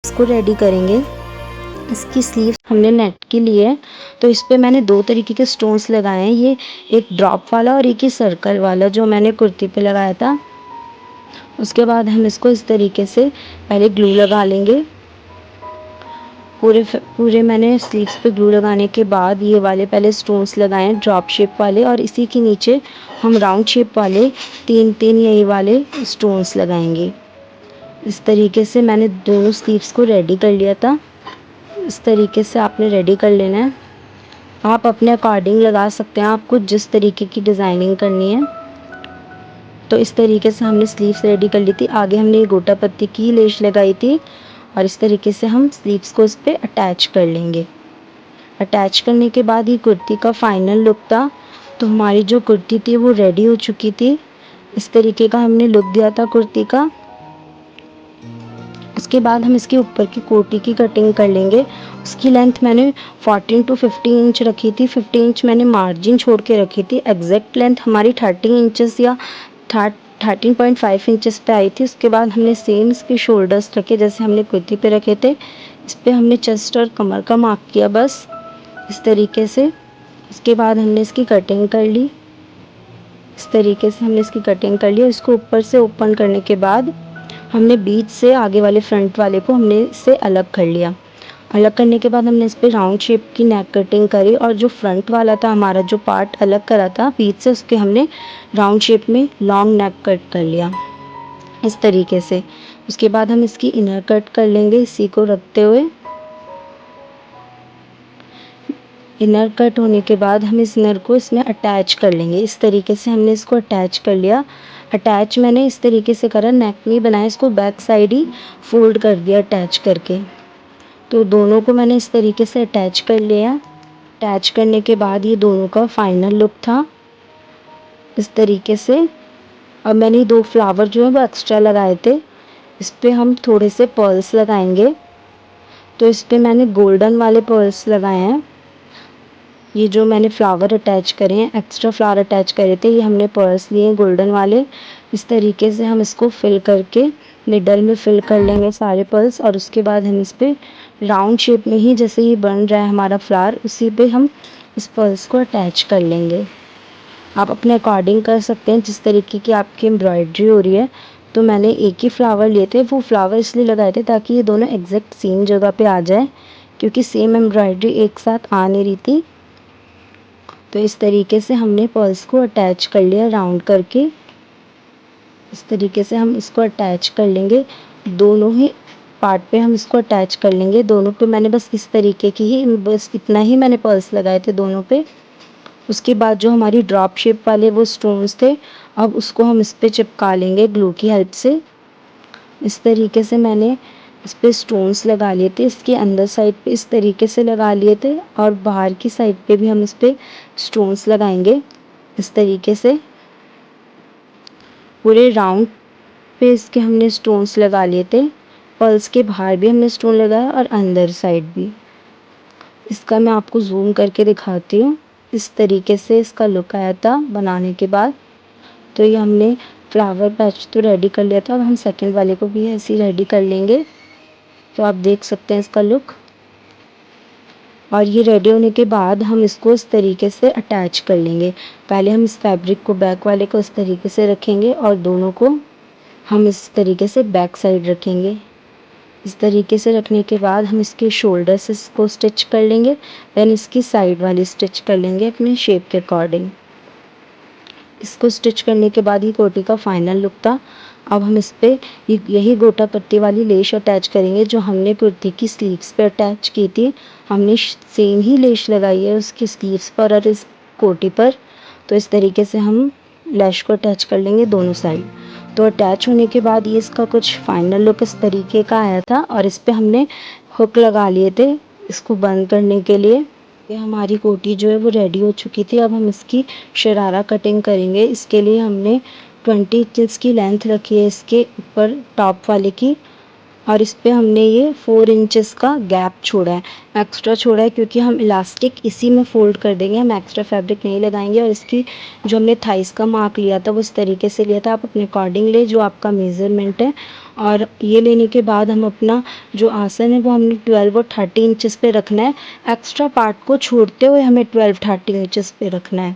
इसको रेडी करेंगे। इसकी स्लीव हमने नेट की ली है, तो इस पे मैंने 2 तरीके के स्टोन्स लगाए हैं। ये एक ड्रॉप वाला और एक ही सर्कल वाला जो मैंने कुर्ती पे लगाया था। उसके बाद हम इसको इस तरीके से पहले ग्लू लगा लेंगे। पूरे मैंने स्लीव्स पे ग्लू लगाने के बाद ये वाले पहले स्टोन्स लगाए हैं ड्रॉप शेप वाले, और इसी के नीचे हम राउंड शेप वाले 3-3 यही वाले स्टोन्स लगाएंगे। इस तरीके से मैंने दोनों स्लीव्स को रेडी कर लिया था। इस तरीके से आपने रेडी कर लेना है। आप अपने अकॉर्डिंग लगा सकते हैं, आपको जिस तरीके की डिज़ाइनिंग करनी है। तो इस तरीके से हमने स्लीव्स रेडी कर ली थी। आगे हमने गोटा पत्ती की लेस लगाई थी और इस तरीके से हम स्लीव्स को इस पे अटैच कर लेंगे। अटैच करने के बाद ये कुर्ती का फाइनल लुक था। तो हमारी जो कुर्ती थी वो रेडी हो चुकी थी। इस तरीके का हमने लुक दिया था कुर्ती का। उसके बाद हम इसके ऊपर की कोटी की कटिंग कर लेंगे। उसकी लेंथ मैंने 14 to 15 इंच रखी थी। 15 इंच मैंने मार्जिन छोड़ के रखी थी। एग्जैक्ट लेंथ हमारी 30 इंचेस या 13.5 इंचेस पे आई थी। उसके बाद हमने सेम इसके शोल्डर्स रखे जैसे हमने कुर्ती पे रखे थे। इस पे हमने चेस्ट और कमर का मार्क किया बस इस तरीके से। इसके बाद हमने इसकी कटिंग कर ली। इस तरीके से हमने इसकी कटिंग कर ली। इसको ऊपर से ओपन करने के बाद हमने बीच से आगे वाले फ्रंट वाले को हमने इससे अलग कर लिया। अलग करने के बाद हमने इस पर राउंड शेप की नेक कटिंग करी, और जो फ्रंट वाला था हमारा जो पार्ट अलग करा था बीच से, उसके हमने राउंड शेप में लॉन्ग नेक कट कर लिया इस तरीके से। उसके बाद हम इसकी इनर कट कर लेंगे इसी को रखते हुए। इनर कट होने के बाद हम इस इनर को इसमें अटैच कर लेंगे। इस तरीके से हमने इसको अटैच कर लिया। अटैच मैंने इस तरीके से करा, नेक नहीं बनाया, इसको बैक साइड ही फोल्ड कर दिया अटैच करके। तो दोनों को मैंने इस तरीके से अटैच कर लिया। अटैच करने के बाद ये दोनों का फाइनल लुक था इस तरीके से। अब मैंने 2 फ्लावर जो है वो एक्स्ट्रा लगाए थे। इस पर हम थोड़े से पर्ल्स लगाएंगे। तो इस पर मैंने गोल्डन वाले पर्ल्स लगाए हैं। ये जो मैंने फ्लावर अटैच करे हैं, एक्स्ट्रा फ्लावर अटैच करे थे, ये हमने पर्ल्स लिए हैं गोल्डन वाले। इस तरीके से हम इसको फिल करके मिडल में फिल कर लेंगे सारे पर्ल्स, और उसके बाद हम इस पर राउंड शेप में ही जैसे ये बन रहा है हमारा फ्लावर, उसी पे हम इस पर्ल्स को अटैच कर लेंगे। आप अपने अकॉर्डिंग कर सकते हैं जिस तरीके की आपकी एम्ब्रॉयडरी हो रही है। तो मैंने एक ही फ्लावर लिए थे, वो फ्लावर इसलिए लगाए थे ताकि ये दोनों एग्जैक्ट सेम जगह पे आ जाए, क्योंकि सेम एम्ब्रॉयडरी एक साथ आ नहीं रही थी। तो इस तरीके से हमने पर्ल्स को अटैच कर लिया राउंड करके। इस तरीके से हम इसको अटैच कर लेंगे। दोनों ही पार्ट पे हम इसको अटैच कर लेंगे। दोनों पे मैंने बस इस तरीके की ही, बस इतना ही मैंने पर्ल्स लगाए थे दोनों पे। उसके बाद जो हमारी ड्रॉप शेप वाले वो स्टोन्स थे, अब उसको हम इस पे चिपका लेंगे ग्लू की हेल्प से। इस तरीके से मैंने इस पे स्टोन्स लगा लिए थे। इसके अंदर साइड पे इस तरीके से लगा लिए थे, और बाहर की साइड पे भी हम इस पे स्टोन्स लगाएंगे इस तरीके से। पूरे राउंड पे इसके हमने स्टोन्स लगा लिए थे। पर्ल्स के बाहर भी हमने स्टोन लगाया और अंदर साइड भी। इसका मैं आपको जूम करके दिखाती हूँ। इस तरीके से इसका लुक आया था बनाने के बाद। तो ये हमने फ्लावर पैच तो रेडी कर लिया था, अब हम सेकंड वाले को भी ऐसे ही रेडी कर लेंगे। तो आप देख सकते हैं इसका लुक। और ये रेडी होने के बाद हम इसको इस तरीके से अटैच कर लेंगे। पहले हम इस फैब्रिक को बैक वाले को इस तरीके से रखेंगे, और दोनों को हम इस तरीके से बैक साइड रखेंगे। इस तरीके से रखने के बाद हम इसके शोल्डर से इसको स्टिच कर लेंगे। देन इसकी साइड वाली स्टिच कर लेंगे अपने शेप के अकॉर्डिंग। इसको स्टिच करने के बाद ये कोटी का फाइनल लुक था। अब हम इस पे यही गोटा पत्ती वाली लेस अटैच करेंगे जो हमने कुर्ती की स्लीव्स पे अटैच की थी। हमने सेम ही लेस लगाई है उसकी स्लीव्स पर और इस कोटी पर। तो इस तरीके से हम लेस को अटैच कर लेंगे दोनों साइड। तो अटैच होने के बाद ये इसका कुछ फाइनल लुक इस तरीके का आया था, और इस पे हमने हुक लगा लिए थे इसको बंद करने के लिए। ये हमारी कोटी जो है वो रेडी हो चुकी थी। अब हम इसकी शरारा कटिंग करेंगे। इसके लिए हमने 20 इंचेस की लेंथ रखी है इसके ऊपर टॉप वाले की, और इस पे हमने ये 4 इंचेस का गैप छोड़ा है, एक्स्ट्रा छोड़ा है, क्योंकि हम इलास्टिक इसी में फोल्ड कर देंगे, हम एक्स्ट्रा फैब्रिक नहीं लगाएंगे। और इसकी जो हमने थाइस का मार्क लिया था वो इस तरीके से लिया था। आप अपने अकॉर्डिंग ले जो आपका मेज़रमेंट है, और ये लेने के बाद हम अपना जो आसन है वो हमने 12 और 30 इंचेस पे रखना है। एक्स्ट्रा पार्ट को छोड़ते हुए हमें 12-30 इंचेस पे रखना है।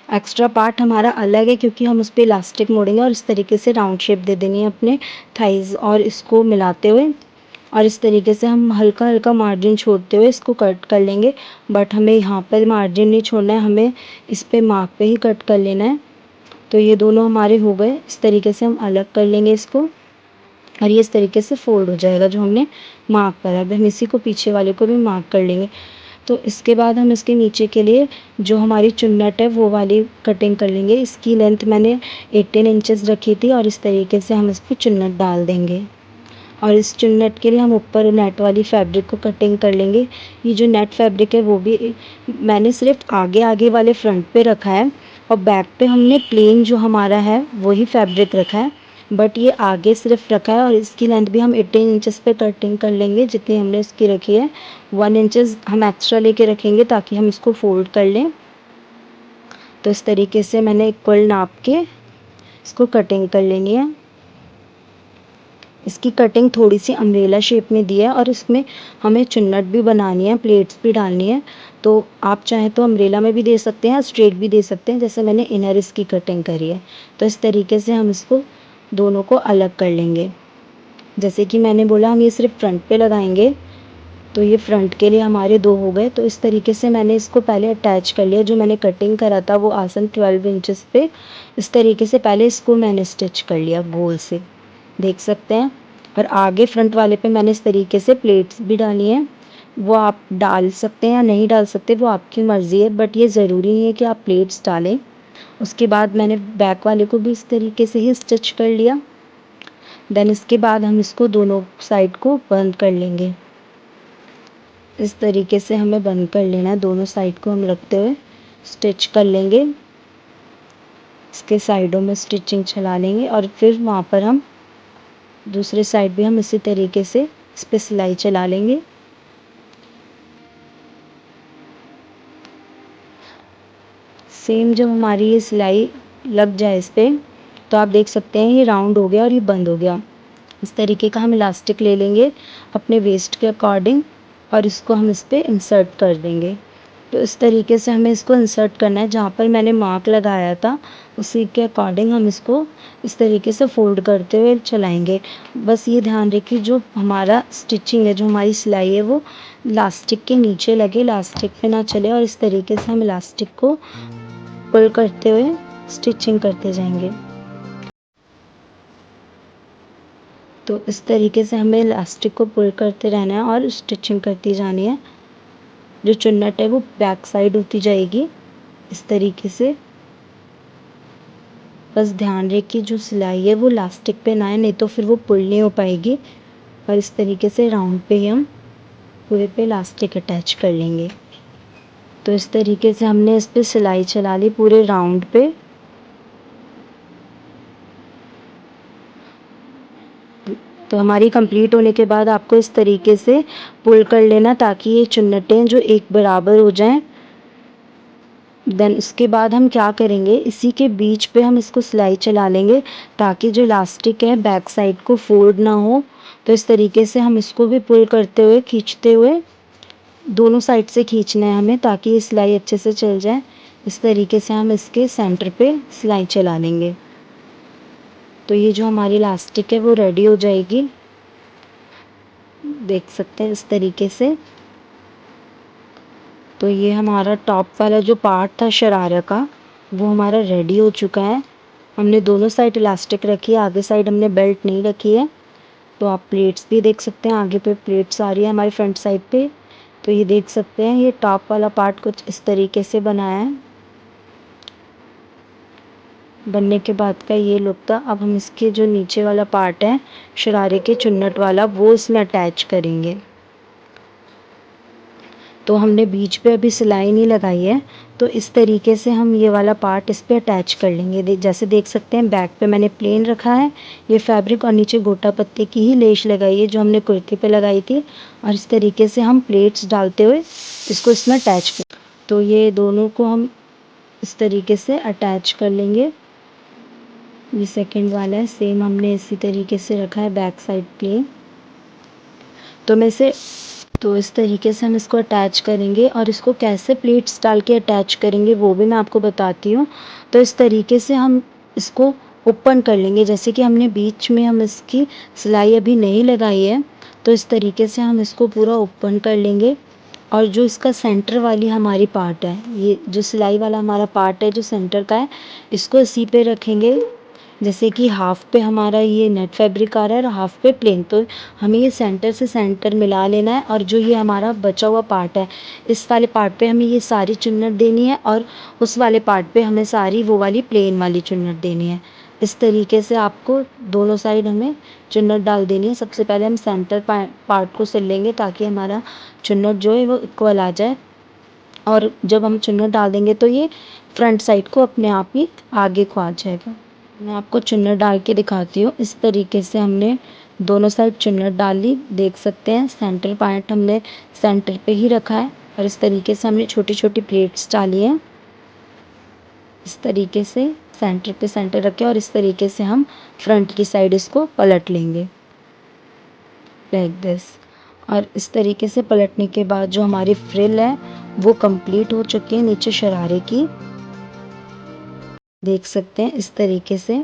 एक्स्ट्रा पार्ट हमारा अलग है क्योंकि हम उस पे इलास्टिक मोड़ेंगे और इस तरीके से राउंड शेप दे देनी है अपने थाइज़ और इसको मिलाते हुए, और इस तरीके से हम हल्का हल्का मार्जिन छोड़ते हुए इसको कट कर लेंगे। बट हमें यहाँ पर मार्जिन नहीं छोड़ना है, हमें इस पे मार्क पे ही कट कर लेना है। तो ये दोनों हमारे हो गए। इस तरीके से हम अलग कर लेंगे इसको और ये इस तरीके से फोल्ड हो जाएगा जो हमने मार्क करा। अब हम इसी को पीछे वाले को भी मार्क कर लेंगे। तो इसके बाद हम इसके नीचे के लिए जो हमारी चुन्नट है वो वाली कटिंग कर लेंगे। इसकी लेंथ मैंने 18 इंचेस रखी थी और इस तरीके से हम इस पर चुन्नट डाल देंगे। और इस चुन्नट के लिए हम ऊपर नेट वाली फैब्रिक को कटिंग कर लेंगे। ये जो नेट फैब्रिक है वो भी मैंने सिर्फ आगे आगे वाले फ्रंट पे रखा है और बैक पे हमने प्लेन जो हमारा है वही फैब्रिक रखा है, बट ये आगे सिर्फ रखा है। और इसकी लेंथ भी हम 18 इंचेस पे कटिंग कर लेंगे जितनी हमने इसकी रखी है। 1 इंचेस हम एक्स्ट्रा लेके रखेंगे ताकि हम इसको फोल्ड कर लें। तो इस तरीके से मैंने इक्वल नाप के इसको कटिंग कर लेनी है। इसकी कटिंग थोड़ी सी अम्ब्रेला शेप में दी है और इसमें हमें चुन्नट भी बनानी है, प्लेट्स भी डालनी है। तो आप चाहें तो अम्ब्रेला में भी दे सकते हैं, स्ट्रेट भी दे सकते हैं, जैसे मैंने इनर इसकी कटिंग करी है। तो इस तरीके से हम इसको दोनों को अलग कर लेंगे। जैसे कि मैंने बोला हम ये सिर्फ फ्रंट पे लगाएंगे, तो ये फ्रंट के लिए हमारे 2 हो गए। तो इस तरीके से मैंने इसको पहले अटैच कर लिया। जो मैंने कटिंग करा था वो आसन 12 इंचेस पे, इस तरीके से पहले इसको मैंने स्टिच कर लिया गोल से, देख सकते हैं। और आगे फ्रंट वाले पे मैंने इस तरीके से प्लेट्स भी डाली हैं। वो आप डाल सकते हैं या नहीं डाल सकते, वो आपकी मर्ज़ी है, बट ये ज़रूरी नहीं है कि आप प्लेट्स डालें। उसके बाद मैंने बैक वाले को भी इस तरीके से ही स्टिच कर लिया। देन इसके बाद हम इसको दोनों साइड को बंद कर लेंगे। इस तरीके से हमें बंद कर लेना है, दोनों साइड को हम रखते हुए स्टिच कर लेंगे। इसके साइडों में स्टिचिंग चला लेंगे और फिर वहाँ पर हम दूसरे साइड भी हम इसी तरीके से इस पर सिलाई चला लेंगे। सेम जब हमारी ये सिलाई लग जाए इस पर, तो आप देख सकते हैं ये राउंड हो गया और ये बंद हो गया। इस तरीके का हम इलास्टिक ले लेंगे अपने वेस्ट के अकॉर्डिंग और इसको हम इस पर इंसर्ट कर देंगे। तो इस तरीके से हमें इसको इंसर्ट करना है, जहाँ पर मैंने मार्क लगाया था उसी के अकॉर्डिंग हम इसको इस तरीके से फोल्ड करते हुए चलाएंगे। बस ये ध्यान रखिए जो हमारा स्टिचिंग है, जो हमारी सिलाई है वो इलास्टिक के नीचे लगे, इलास्टिक पे ना चले। और इस तरीके से हम इलास्टिक को पुल करते हुए स्टिचिंग करते जाएंगे। तो इस तरीके से हमें इलास्टिक को पुल करते रहना है और स्टिचिंग करती जानी है। जो चुन्नट है वो बैक साइड होती जाएगी इस तरीके से। बस ध्यान रखिए जो सिलाई है वो इलास्टिक पे ना आए, नहीं तो फिर वो पुल नहीं हो पाएगी। और इस तरीके से राउंड पे ही हम पूरे पे इलास्टिक अटैच कर लेंगे। तो इस तरीके से हमने इस पे सिलाई चला ली पूरे राउंड पे। तो हमारी कंप्लीट होने के बाद आपको इस तरीके से पुल कर लेना ताकि ये चुन्नटें जो एक बराबर हो जाएं। देन उसके बाद हम क्या करेंगे, इसी के बीच पे हम इसको सिलाई चला लेंगे ताकि जो इलास्टिक है बैक साइड को फोल्ड ना हो। तो इस तरीके से हम इसको भी पुल करते हुए खींचते हुए दोनों साइड से खींचना है हमें ताकि ये सिलाई अच्छे से चल जाए। इस तरीके से हम इसके सेंटर पे सिलाई चला लेंगे। तो ये जो हमारी इलास्टिक है वो रेडी हो जाएगी, देख सकते हैं इस तरीके से। तो ये हमारा टॉप वाला जो पार्ट था शरारा का वो हमारा रेडी हो चुका है। हमने दोनों साइड इलास्टिक रखी है, आगे साइड हमने बेल्ट नहीं रखी है। तो आप प्लेट्स भी देख सकते हैं, आगे पे प्लेट्स आ रही है हमारी फ्रंट साइड पे। तो ये देख सकते हैं ये टॉप वाला पार्ट कुछ इस तरीके से बनाया है। बनने के बाद का ये लुक था। अब हम इसके जो नीचे वाला पार्ट है शरारे के चुन्नट वाला वो इसमें अटैच करेंगे। तो हमने बीच पे अभी सिलाई नहीं लगाई है, तो इस तरीके से हम ये वाला पार्ट इस पे अटैच कर लेंगे। जैसे देख सकते हैं बैक पे मैंने प्लेन रखा है ये फैब्रिक और नीचे गोटा पत्ते की ही लेस लगाई है जो हमने कुर्ती पे लगाई थी। और इस तरीके से हम प्लेट्स डालते हुए इसको इसमें अटैच कर, तो ये दोनों को हम इस तरीके से अटैच कर लेंगे। ये सेकंड वाला है, सेम हमने इसी तरीके से रखा है बैक साइड प्लेन। तो इस तरीके से हम इसको अटैच करेंगे और इसको कैसे प्लेट्स डाल के अटैच करेंगे वो भी मैं आपको बताती हूँ। तो इस तरीके से हम इसको ओपन कर लेंगे, जैसे कि हमने बीच में हम इसकी सिलाई अभी नहीं लगाई है, तो इस तरीके से हम इसको पूरा ओपन कर लेंगे। और जो इसका सेंटर वाली हमारी पार्ट है, ये जो सिलाई वाला हमारा पार्ट है जो सेंटर का है, इसको इसी पे रखेंगे। जैसे कि हाफ पे हमारा ये नेट फैब्रिक आ रहा है और हाफ पे प्लेन, तो हमें ये सेंटर से सेंटर मिला लेना है। और जो ये हमारा बचा हुआ पार्ट है, इस वाले पार्ट पे हमें ये सारी चुन्नट देनी है और उस वाले पार्ट पे हमें सारी वो वाली प्लेन वाली चुन्नट देनी है। इस तरीके से आपको दोनों साइड हमें चुन्नट डाल देनी है। सबसे पहले हम सेंटर पार्ट को सिल लेंगे ताकि हमारा चुन्नट जो है वो इक्वल आ जाए। और जब हम चुन्नट डाल देंगे तो ये फ्रंट साइड को अपने आप ही आगे को आ जाएगा। मैं आपको चुन्नट डाल के दिखाती हूँ। इस तरीके से हमने दोनों साइड चुन्नट डाल ली, देख सकते हैं सेंटर पार्ट हमने सेंटर पे ही रखा है और इस तरीके से हमने छोटी छोटी प्लेट्स डाली हैं। इस तरीके से सेंटर पे सेंटर रखें और इस तरीके से हम फ्रंट की साइड इसको पलट लेंगे लाइक दिस। और इस तरीके से पलटने के बाद जो हमारी फ्रिल है वो कंप्लीट हो चुकी है नीचे शरारे की, देख सकते हैं इस तरीके से।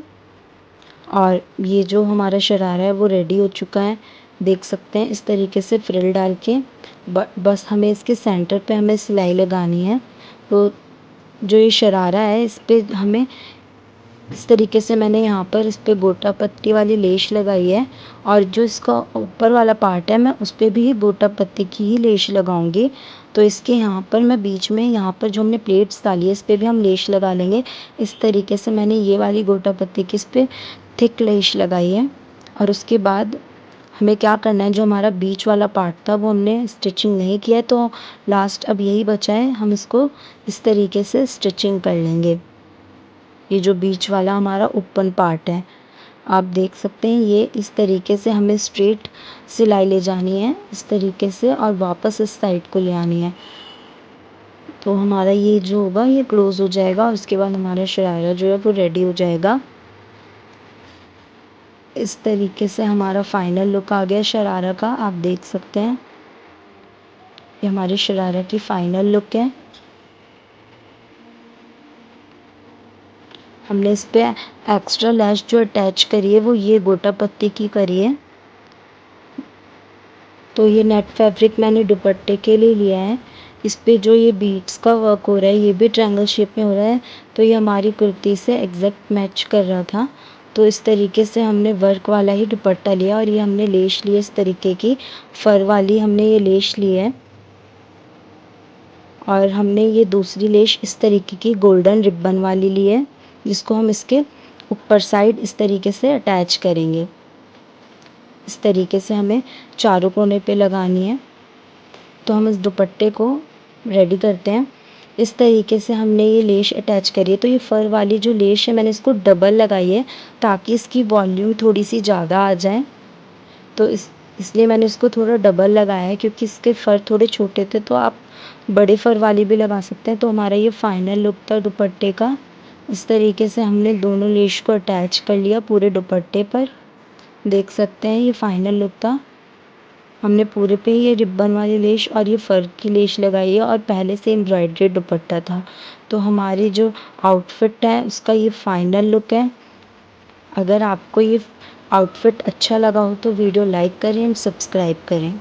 और ये जो हमारा शरारा है वो रेडी हो चुका है, देख सकते हैं इस तरीके से फ्रिल डाल के। बस हमें इसके सेंटर पे हमें सिलाई लगानी है। तो जो ये शरारा है इस पे हमें इस तरीके से मैंने यहाँ पर इस पे गोटा पत्ती वाली लेश लगाई है और जो इसका ऊपर वाला पार्ट है मैं उस पे भी गोटा पत्ती की ही लेश लगाऊंगी। तो इसके यहाँ पर मैं बीच में यहाँ पर जो हमने प्लेट्स डाली है इस पे भी हम लेश लगा लेंगे। इस तरीके से मैंने ये वाली गोटा पत्ती की इस पे थिक लेश लगाई है। और उसके बाद हमें क्या करना है, जो हमारा बीच वाला पार्ट था वो हमने स्टिचिंग नहीं किया है, तो लास्ट अब यही बचा है, हम इसको इस तरीके से स्टिचिंग कर लेंगे। ये जो बीच वाला हमारा ओपन पार्ट है आप देख सकते हैं, ये इस तरीके से हमें स्ट्रेट सिलाई ले जानी है इस तरीके से और वापस इस साइड को ले आनी है। तो हमारा ये जो होगा ये क्लोज हो जाएगा और उसके बाद हमारा शरारा जो है वो रेडी हो जाएगा। इस तरीके से हमारा फाइनल लुक आ गया शरारा का, आप देख सकते हैं ये हमारी शरारा की फाइनल लुक है। हमने इस पे एक्स्ट्रा लैश जो अटैच करी है वो ये गोटा पत्ती की करी है। तो ये नेट फैब्रिक मैंने दुपट्टे के लिए लिया है। इस पे जो ये बीट्स का वर्क हो रहा है ये भी ट्रायंगल शेप में हो रहा है, तो ये हमारी कुर्ती से एग्जैक्ट मैच कर रहा था। तो इस तरीके से हमने वर्क वाला ही दुपट्टा लिया और ये हमने लेश ली है इस तरीके की फर वाली हमने ये लेश ली है। और हमने ये दूसरी लेश इस तरीके की गोल्डन रिबन वाली ली है जिसको हम इसके ऊपर साइड इस तरीके से अटैच करेंगे। इस तरीके से हमें चारों कोने पे लगानी है। तो हम इस दुपट्टे को रेडी करते हैं। इस तरीके से हमने ये लेश अटैच करी है, तो ये फर वाली जो लेश है मैंने इसको डबल लगाई है ताकि इसकी वॉल्यूम थोड़ी सी ज़्यादा आ जाए। तो इसलिए मैंने इसको थोड़ा डबल लगाया है, क्योंकि इसके फर थोड़े छोटे थे, तो आप बड़े फर वाली भी लगा सकते हैं। तो हमारा ये फाइनल लुक था दुपट्टे का। इस तरीके से हमने दोनों लेश को अटैच कर लिया पूरे दुपट्टे पर, देख सकते हैं ये फाइनल लुक था। हमने पूरे पे ये रिबन वाली लेश और ये फर की लेश लगाई है और पहले से एम्ब्रॉयडरी दुपट्टा था। तो हमारी जो आउटफिट है उसका ये फाइनल लुक है। अगर आपको ये आउटफिट अच्छा लगा हो तो वीडियो लाइक करें एंड सब्सक्राइब करें।